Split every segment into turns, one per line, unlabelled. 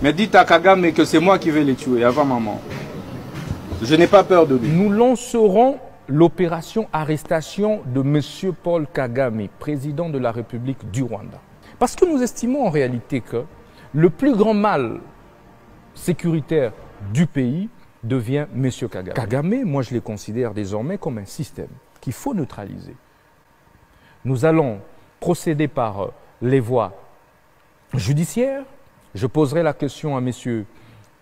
Mais dites à Kagame que c'est moi qui vais les tuer avant maman. Je n'ai pas peur de lui.
Nous lancerons l'opération arrestation de M. Paul Kagame, président de la République du Rwanda. Parce que nous estimons en réalité que le plus grand mal sécuritaire du pays devient M. Kagame. Kagame, moi je les considère désormais comme un système qu'il faut neutraliser. Nous allons procéder par les voies judiciaires. Je poserai la question à messieurs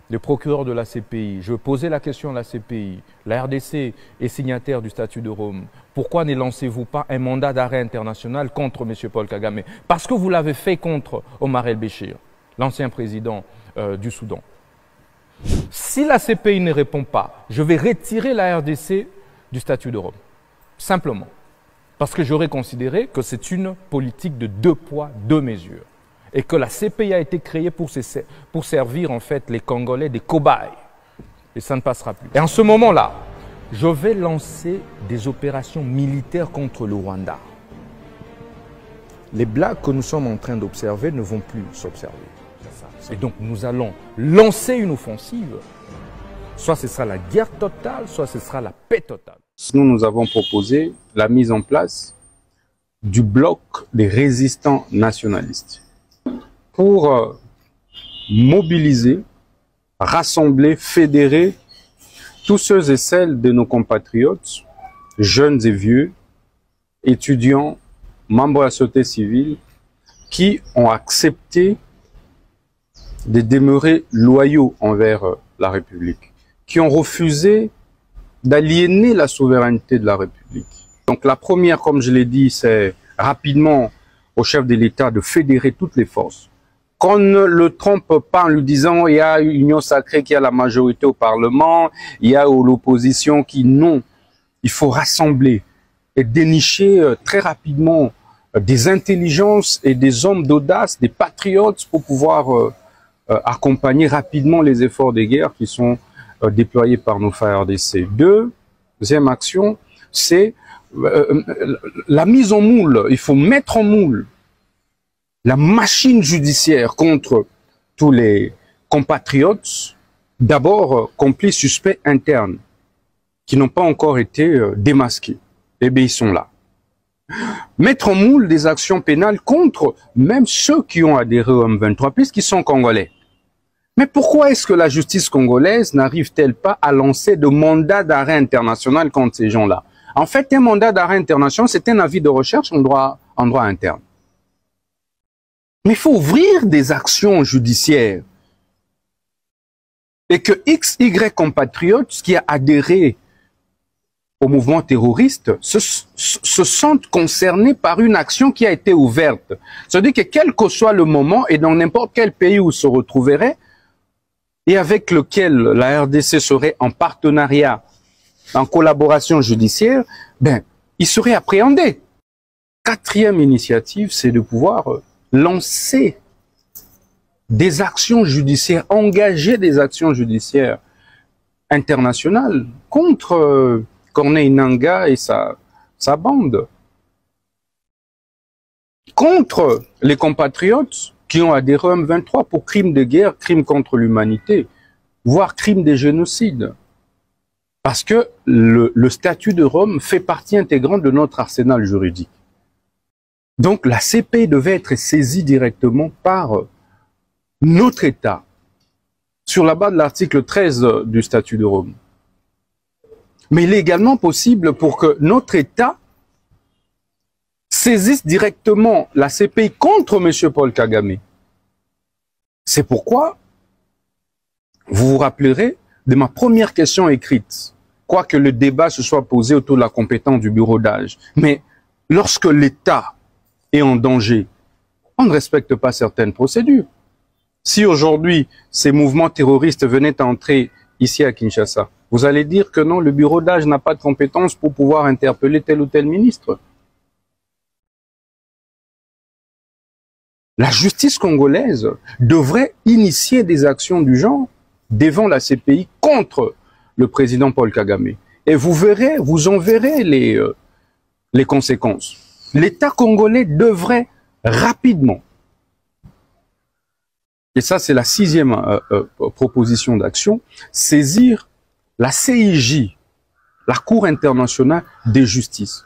les procureurs de la CPI, je posais la question à la CPI, la RDC est signataire du statut de Rome. Pourquoi ne lancez-vous pas un mandat d'arrêt international contre M. Paul Kagame? Parce que vous l'avez fait contre Omar el-Béchir, l'ancien président du Soudan. Si la CPI ne répond pas, je vais retirer la RDC du statut de Rome. Simplement. Parce que j'aurais considéré que c'est une politique de 2 poids, 2 mesures. Et que la CPI a été créée pour servir en fait les Congolais des cobayes. Et ça ne passera plus. Et en ce moment-là, je vais lancer des opérations militaires contre le Rwanda. Les blagues que nous sommes en train d'observer ne vont plus s'observer. Et donc nous allons lancer une offensive. Soit ce sera la guerre totale, soit ce sera la paix totale.
Nous avons proposé la mise en place du bloc des résistants nationalistes pour mobiliser, rassembler, fédérer tous ceux et celles de nos compatriotes, jeunes et vieux, étudiants, membres de la société civile, qui ont accepté de demeurer loyaux envers la République, qui ont refusé d'aliéner la souveraineté de la République. Donc la première, comme je l'ai dit, c'est rapidement au chef de l'État de fédérer toutes les forces. Qu'on ne le trompe pas en lui disant il y a une union sacrée qui a la majorité au Parlement, il y a l'opposition qui non. Il faut rassembler et dénicher très rapidement des intelligences et des hommes d'audace, des patriotes pour pouvoir accompagner rapidement les efforts de guerre qui sont déployés par nos FARDC. Deuxième action, c'est la mise en moule. Il faut mettre en moule la machine judiciaire contre tous les compatriotes, d'abord complices suspects internes, qui n'ont pas encore été démasqués. Eh bien, ils sont là. Mettre en moule des actions pénales contre même ceux qui ont adhéré au M23, puisqu'ils sont congolais. Mais pourquoi est-ce que la justice congolaise n'arrive-t-elle pas à lancer de mandat d'arrêt international contre ces gens-là? En fait, un mandat d'arrêt international, c'est un avis de recherche en droit interne. Mais il faut ouvrir des actions judiciaires. Et que XY compatriotes qui a adhéré au mouvement terroriste se sentent concernés par une action qui a été ouverte. C'est-à-dire que quel que soit le moment et dans n'importe quel pays où se retrouverait et avec lequel la RDC serait en partenariat, en collaboration judiciaire, ben, il serait appréhendé. Quatrième initiative, c'est de pouvoir lancer des actions judiciaires, engager des actions judiciaires internationales contre Corneille Nangaa et sa bande, contre les compatriotes qui ont adhéré au M23 pour crimes de guerre, crimes contre l'humanité, voire crimes de génocide. Parce que le statut de Rome fait partie intégrante de notre arsenal juridique. Donc la CPI devait être saisie directement par notre État sur la base de l'article 13 du statut de Rome. Mais il est également possible pour que notre État saisisse directement la CPI contre M. Paul Kagame. C'est pourquoi vous vous rappellerez de ma première question écrite, quoique le débat se soit posé autour de la compétence du bureau d'âge. Mais lorsque l'État est en danger, on ne respecte pas certaines procédures. Si aujourd'hui, ces mouvements terroristes venaient à entrer ici à Kinshasa, vous allez dire que non, le bureau d'âge n'a pas de compétence pour pouvoir interpeller tel ou tel ministre. La justice congolaise devrait initier des actions du genre devant la CPI contre le président Paul Kagame. Et vous verrez, vous en verrez les conséquences. L'État congolais devrait rapidement et ça c'est la 6e proposition d'action, saisir la CIJ, la Cour internationale de justice.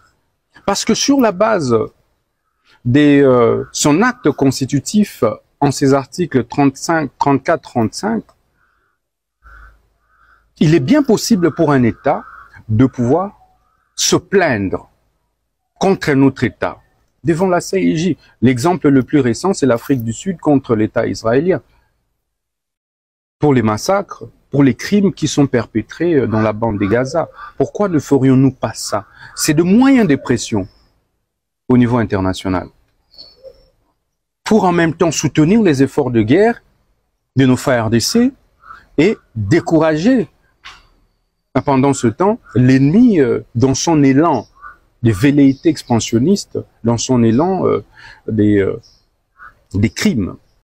Parce que sur la base de son acte constitutif en ses articles 35, 34, 35, il est bien possible pour un État de pouvoir se plaindre contre un autre État devant la CIJ. L'exemple le plus récent, c'est l'Afrique du Sud contre l'État israélien. Pour les massacres, pour les crimes qui sont perpétrés dans la bande de Gaza. Pourquoi ne ferions-nous pas ça? C'est de moyens de pression au niveau international. Pour en même temps soutenir les efforts de guerre de nos frères RDC et décourager pendant ce temps l'ennemi dans son élan des velléités expansionnistes, dans son élan des crimes.